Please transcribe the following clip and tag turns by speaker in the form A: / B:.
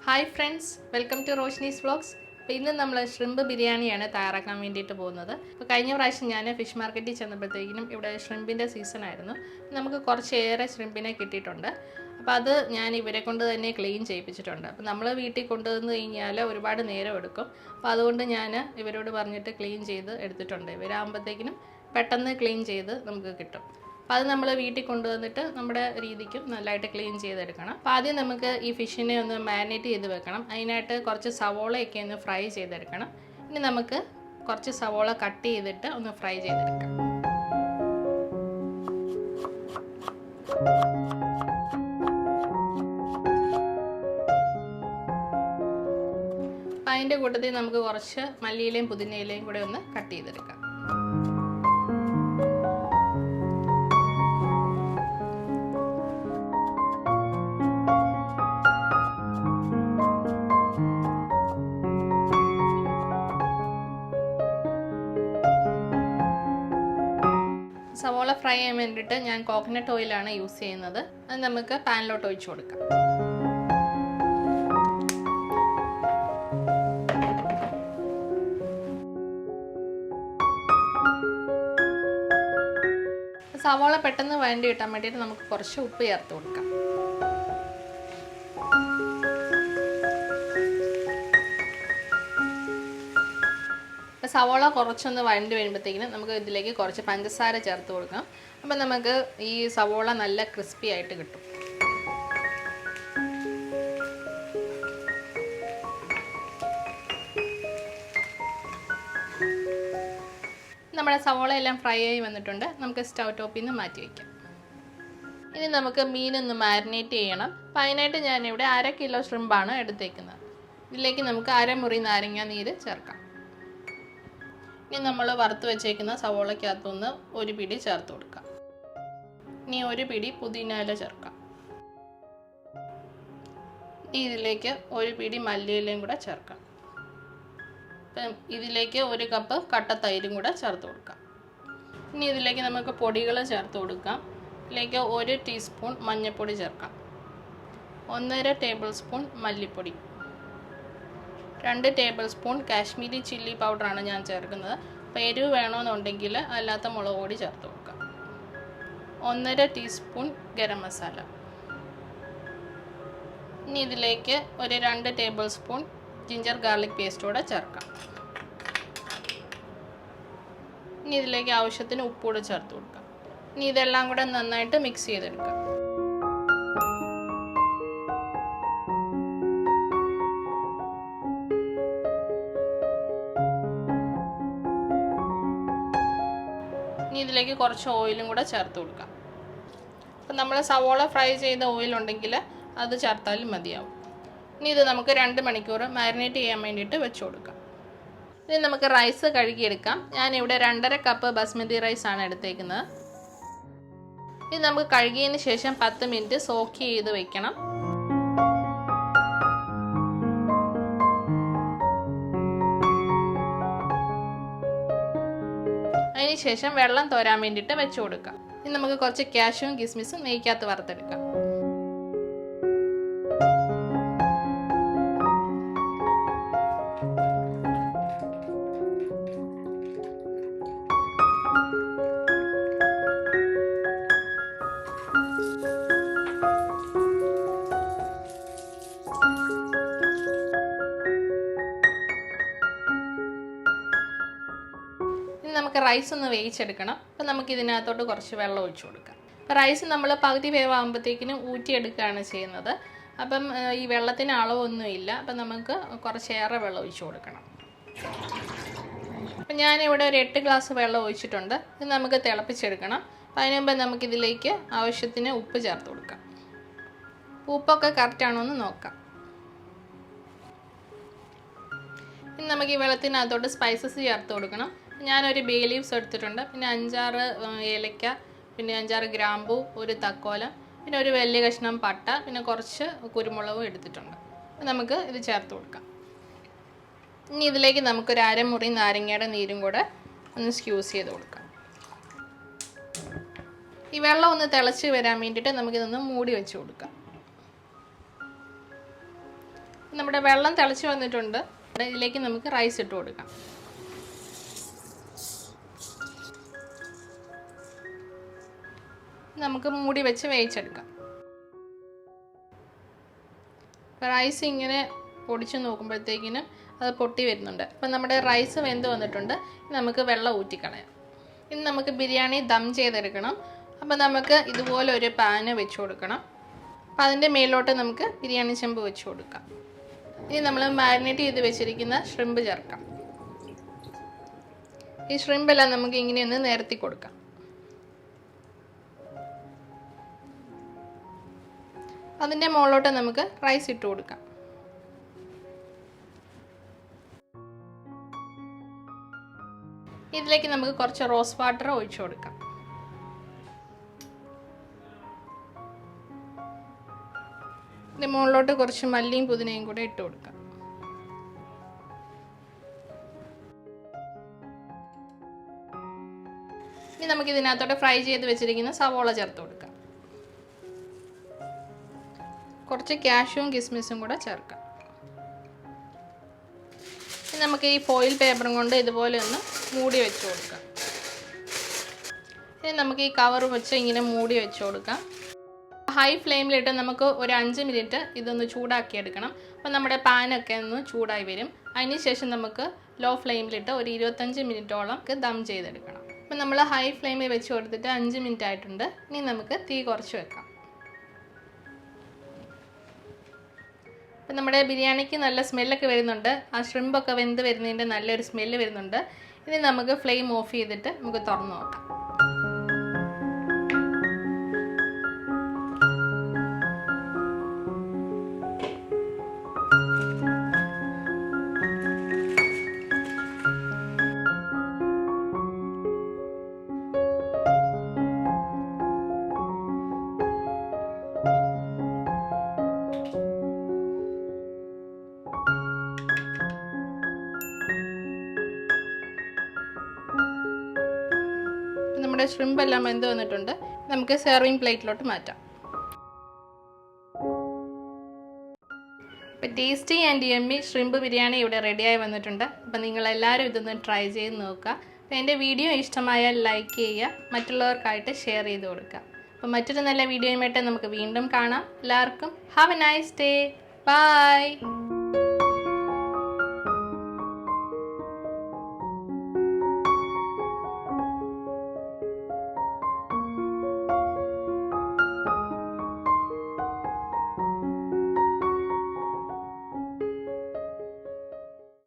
A: Hi friends, welcome to Roshni's Vlogs. ഇന്ന് നമ്മൾ shrimp ബിരിയാണിയാണ് തയ്യാറാക്കാൻ വേണ്ടിയിട്ട് പോകുന്നത്. അപ്പോൾ കഴിഞ്ഞ പ്രാവശ്യം ഞാൻ ഫിഷ് മാർക്കറ്റിൽ ചെന്നപ്പോഴത്തേക്കും ഇവിടെ ഷ്രിമ്പിൻ്റെ സീസൺ ആയിരുന്നു. നമുക്ക് കുറച്ചേറെ ഷ്രിമ്പിനെ കിട്ടിയിട്ടുണ്ട്. അപ്പോൾ അത് ഞാൻ ഇവരെ കൊണ്ട് തന്നെ ക്ലീൻ ചെയ്യിപ്പിച്ചിട്ടുണ്ട്. അപ്പോൾ നമ്മൾ വീട്ടിൽ കൊണ്ടുവന്ന് കഴിഞ്ഞാൽ ഒരുപാട് നേരം എടുക്കും. അപ്പോൾ അതുകൊണ്ട് ഞാൻ ഇവരോട് പറഞ്ഞിട്ട് ക്ലീൻ ചെയ്ത് എടുത്തിട്ടുണ്ട്. ഇവരാകുമ്പോഴത്തേക്കിനും പെട്ടെന്ന് ക്ലീൻ ചെയ്ത് നമുക്ക് കിട്ടും. അപ്പോൾ അത് നമ്മൾ വീട്ടിൽ കൊണ്ടുവന്നിട്ട് നമ്മുടെ രീതിക്കും നല്ലതായിട്ട് ക്ലീൻ ചെയ്തെടുക്കണം. അപ്പോൾ ആദ്യം നമുക്ക് ഈ ഫിഷിനെ ഒന്ന് മാരിനേറ്റ് ചെയ്ത് വെക്കണം. അതിനായിട്ട് കുറച്ച് സവോളയൊക്കെ ഒന്ന് ഫ്രൈ ചെയ്തെടുക്കണം. ഇനി നമുക്ക് കുറച്ച് സവോള കട്ട് ചെയ്തിട്ട് ഒന്ന് ഫ്രൈ ചെയ്തെടുക്കാം. അപ്പം അതിൻ്റെ കൂട്ടത്തിൽ നമുക്ക് കുറച്ച് മല്ലിയിലയും പുതിനയിലയും കൂടെ ഒന്ന് കട്ട് ചെയ്തെടുക്കാം. സവോള ഫ്രൈ ചെയ്യാൻ വേണ്ടിയിട്ട് ഞാൻ കോക്കനട്ട് ഓയിലാണ് യൂസ് ചെയ്യുന്നത്. അത് നമുക്ക് പാനിലോട്ട് ഒഴിച്ചു കൊടുക്കാം. സവോള പെട്ടെന്ന് വഴണ്ടി കിട്ടാൻ വേണ്ടിയിട്ട് നമുക്ക് കുറച്ച് ഉപ്പ് ചേർത്ത് കൊടുക്കാം. സവോള കുറച്ചൊന്ന് വഴണ്ടി വരുമ്പോഴത്തേക്കിനും നമുക്ക് ഇതിലേക്ക് കുറച്ച് പഞ്ചസാര ചേർത്ത് കൊടുക്കാം. അപ്പം നമുക്ക് ഈ സവോള നല്ല ക്രിസ്പി ആയിട്ട് കിട്ടും. നമ്മുടെ സവോള എല്ലാം ഫ്രൈ ആയി വന്നിട്ടുണ്ട്. നമുക്ക് സ്റ്റൗ ടോപ്പിൽ നിന്ന് മാറ്റി വയ്ക്കാം. ഇനി നമുക്ക് മീനൊന്ന് മാരിനേറ്റ് ചെയ്യണം. അപ്പം അതിനായിട്ട് ഞാനിവിടെ 1/2 കിലോ ഷ്രിമ്പാണ് എടുത്തേക്കുന്നത്. ഇതിലേക്ക് നമുക്ക് 1/2 മുറി നാരങ്ങ നീര് ചേർക്കാം. ഇനി നമ്മൾ വറുത്ത് വെച്ചേക്കുന്ന സവോളയ്ക്കകത്തുനിന്ന് ഒരു പിടി ചേർത്ത് കൊടുക്കാം. ഇനി ഒരു പിടി പുതിന ഇല ചേർക്കാം. ഇനി ഇതിലേക്ക് ഒരു പിടി മല്ലിയിലയും കൂടെ ചേർക്കാം. അപ്പം ഇതിലേക്ക് 1 കപ്പ് കട്ട തൈരും കൂടെ ചേർത്ത് കൊടുക്കാം. ഇനി ഇതിലേക്ക് നമുക്ക് പൊടികൾ ചേർത്ത് കൊടുക്കാം. ഇതിലേക്ക് 1 ടീസ്പൂൺ മഞ്ഞൾപ്പൊടി ചേർക്കാം. 1.5 ടേബിൾ സ്പൂൺ മല്ലിപ്പൊടി, 2 ടേബിൾ സ്പൂൺ കാശ്മീരി ചില്ലി പൗഡറാണ് ഞാൻ ചേർക്കുന്നത്. അപ്പോൾ എരിവ് വേണമെന്നുണ്ടെങ്കിൽ അല്ലാത്ത മുളക് പൊടി ചേർത്ത് കൊടുക്കാം. 1.5 ടീസ്പൂൺ ഗരം മസാല. ഇനി ഇതിലേക്ക് ഒരു 2 ടേബിൾ സ്പൂൺ ജിഞ്ചർ ഗാർലിക് പേസ്റ്റോടെ ചേർക്കാം. ഇനി ഇതിലേക്ക് ആവശ്യത്തിന് ഉപ്പൂടെ ചേർത്ത് കൊടുക്കാം. ഇനി ഇതെല്ലാം കൂടെ നന്നായിട്ട് മിക്സ് ചെയ്തെടുക്കാം. ഇനി ഇതിലേക്ക് കുറച്ച് ഓയിലും കൂടെ ചേർത്ത് കൊടുക്കാം. അപ്പം നമ്മൾ സവോള ഫ്രൈ ചെയ്ത ഓയിലുണ്ടെങ്കിൽ അത് ചേർത്താലും മതിയാവും. ഇനി ഇത് നമുക്ക് 2 മണിക്കൂർ മാരിനേറ്റ് ചെയ്യാൻ വേണ്ടിയിട്ട് വെച്ച് കൊടുക്കാം. ഇനി നമുക്ക് റൈസ് കഴുകിയെടുക്കാം. ഞാനിവിടെ 2.5 കപ്പ് ബസ്മതി റൈസാണ് എടുത്തേക്കുന്നത്. ഇനി നമുക്ക് കഴുകിയതിന് ശേഷം 10 മിനിറ്റ് സോക്ക് ചെയ്ത് വെക്കണം. അതിനുശേഷം വെള്ളം തോരാൻ വേണ്ടിയിട്ട് വെച്ച് കൊടുക്കാം. ഇനി നമുക്ക് കുറച്ച് കാഷ്യൂവും കിസ്മിസും നെയ്ക്കകത്ത് വറുത്തെടുക്കാം. നമുക്ക് റൈസ് ഒന്ന് വേവിച്ചെടുക്കണം. അപ്പോൾ നമുക്ക് ഇതിനകത്തോട്ട് കുറച്ച് വെള്ളം ഒഴിച്ചു കൊടുക്കാം. അപ്പോൾ റൈസ് നമ്മൾ പകുതി വേവാകുമ്പോഴത്തേക്കിനും ഊറ്റിയെടുക്കുകയാണ് ചെയ്യുന്നത്. അപ്പം ഈ വെള്ളത്തിന് അളവൊന്നുമില്ല. അപ്പം നമുക്ക് കുറച്ചേറെ വെള്ളം ഒഴിച്ചു കൊടുക്കണം. അപ്പം ഞാനിവിടെ ഒരു 8 ഗ്ലാസ് വെള്ളം ഒഴിച്ചിട്ടുണ്ട്. ഇത് നമുക്ക് തിളപ്പിച്ചെടുക്കണം. അപ്പം അതിന് മുമ്പ് നമുക്കിതിലേക്ക് ആവശ്യത്തിന് ഉപ്പ് ചേർത്ത് കൊടുക്കാം. ഉപ്പൊക്കെ കറക്റ്റാണോ എന്ന് നോക്കാം. ഇനി നമുക്ക് ഈ വെള്ളത്തിനകത്തോട്ട് സ്പൈസസ് ചേർത്ത് കൊടുക്കണം. ഞാനൊരു ബേ ലീവ്സ് എടുത്തിട്ടുണ്ട്. പിന്നെ 5-6 ഏലക്ക, പിന്നെ 5-6 ഗ്രാമ്പൂ, ഒരു തക്കോലം, പിന്നെ ഒരു വലിയ കഷ്ണം പട്ട, പിന്നെ കുറച്ച് കുരുമുളകും എടുത്തിട്ടുണ്ട്. നമുക്ക് ഇത് ചേർത്ത് കൊടുക്കാം. ഇനി ഇതിലേക്ക് നമുക്കൊരു 1/2 മുറി നാരങ്ങയുടെ നീരും കൂടെ ഒന്ന് സ്ക്യൂസ് ചെയ്ത് കൊടുക്കാം. ഈ വെള്ളം ഒന്ന് തിളച്ച് വരാൻ വേണ്ടിയിട്ട് നമുക്കിതൊന്ന് മൂടി വെച്ച് കൊടുക്കാം. നമ്മുടെ വെള്ളം തിളച്ച് വന്നിട്ടുണ്ട്. ഇതിലേക്ക് നമുക്ക് റൈസ് ഇട്ട് കൊടുക്കാം. നമുക്ക് മൂടി വെച്ച് വേവിച്ചെടുക്കാം. റൈസ് ഇങ്ങനെ പൊടിച്ച് നോക്കുമ്പോഴത്തേക്കിനും അത് പൊട്ടി വരുന്നുണ്ട്. അപ്പം നമ്മുടെ റൈസ് വെന്ത് വന്നിട്ടുണ്ട്. നമുക്ക് വെള്ളം ഊറ്റിക്കളയാം. ഇനി നമുക്ക് ബിരിയാണി ദം ചെയ്തെടുക്കണം. അപ്പോൾ നമുക്ക് ഇതുപോലെ ഒരു പാന് വെച്ച് കൊടുക്കണം. അപ്പം അതിൻ്റെ മേലോട്ട് നമുക്ക് ബിരിയാണി ചെമ്പ് വെച്ച് കൊടുക്കാം. ഇനി നമ്മൾ മാരിനേറ്റ് ചെയ്ത് വെച്ചിരിക്കുന്ന ഷ്രിമ്പ് ചേർക്കാം. ഈ ഷ്രിമ്പെല്ലാം നമുക്ക് ഇങ്ങനെയൊന്ന് നിരത്തി കൊടുക്കാം. അതിൻ്റെ മുകളിലോട്ട് നമുക്ക് റൈസ് ഇട്ട് കൊടുക്കാം. ഇതിലേക്ക് നമുക്ക് കുറച്ച് റോസ് വാട്ടർ ഒഴിച്ചു കൊടുക്കാം. ഇതിൻ്റെ മുകളിലോട്ട് കുറച്ച് മല്ലിയും പുതിനയും കൂടെ ഇട്ട് കൊടുക്കാം. ഇനി നമുക്ക് ഇതിനകത്തോട്ട് ഫ്രൈ ചെയ്ത് വെച്ചിരിക്കുന്ന സവോള ചേർത്ത് കൊടുക്കാം. കുറച്ച് കാഷ്യൂവും കിസ്മിസും കൂടെ ചേർക്കാം. ഇനി നമുക്ക് ഈ ഫോയിൽ പേപ്പറും കൊണ്ട് ഇതുപോലെ ഒന്ന് മൂടി വെച്ച് കൊടുക്കാം. ഇനി നമുക്ക് ഈ കവർ വെച്ച് ഇങ്ങനെ മൂടി വെച്ച് കൊടുക്കാം. ഹൈ ഫ്ലെയിമിലിട്ട് നമുക്ക് ഒരു 5 മിനിറ്റ് ഇതൊന്ന് ചൂടാക്കിയെടുക്കണം. അപ്പോൾ നമ്മുടെ പാനൊക്കെ ഒന്ന് ചൂടായി വരും. അതിന് ശേഷം നമുക്ക് ലോ ഫ്ലെയിമിലിട്ട് ഒരു 25 മിനിറ്റോളം ദം ചെയ്തെടുക്കണം. അപ്പോൾ നമ്മൾ ഹൈ ഫ്ലെയിമിൽ വെച്ച് കൊടുത്തിട്ട് 5 മിനിറ്റ് ആയിട്ടുണ്ട്. ഇനി നമുക്ക് തീ കുറച്ച് വെക്കാം. അപ്പം നമ്മുടെ ബിരിയാണിക്ക് നല്ല സ്മെല്ലൊക്കെ വരുന്നുണ്ട്. ആ ഷ്രിമ്പൊക്കെ വെന്ത് വരുന്നതിൻ്റെ നല്ലൊരു സ്മെല്ല് വരുന്നുണ്ട്. ഇനി നമുക്ക് ഫ്ലെയിം ഓഫ് ചെയ്തിട്ട് നമുക്ക് തുറന്ന് നോക്കാം. നമ്മുടെ ഷ്രിമ്പ് എല്ലാം വെന്ത് വന്നിട്ടുണ്ട്. നമുക്ക് സെർവിങ് പ്ലേറ്റിലോട്ട് മാറ്റാം. അപ്പോൾ tasty and yummy shrimp biryani ഇവിടെ റെഡിയായി വന്നിട്ടുണ്ട്. അപ്പോൾ നിങ്ങളെല്ലാവരും ഇതൊന്ന് ട്രൈ ചെയ്ത് നോക്കുക. അപ്പോൾ എൻ്റെ വീഡിയോ ഇഷ്ടമായാൽ ലൈക്ക് ചെയ്യുക, മറ്റുള്ളവർക്കായിട്ട് ഷെയർ ചെയ്ത് കൊടുക്കുക. അപ്പോൾ മറ്റൊരു നല്ല വീഡിയോയുമായിട്ട് നമുക്ക് വീണ്ടും കാണാം. എല്ലാവർക്കും have a nice day. By.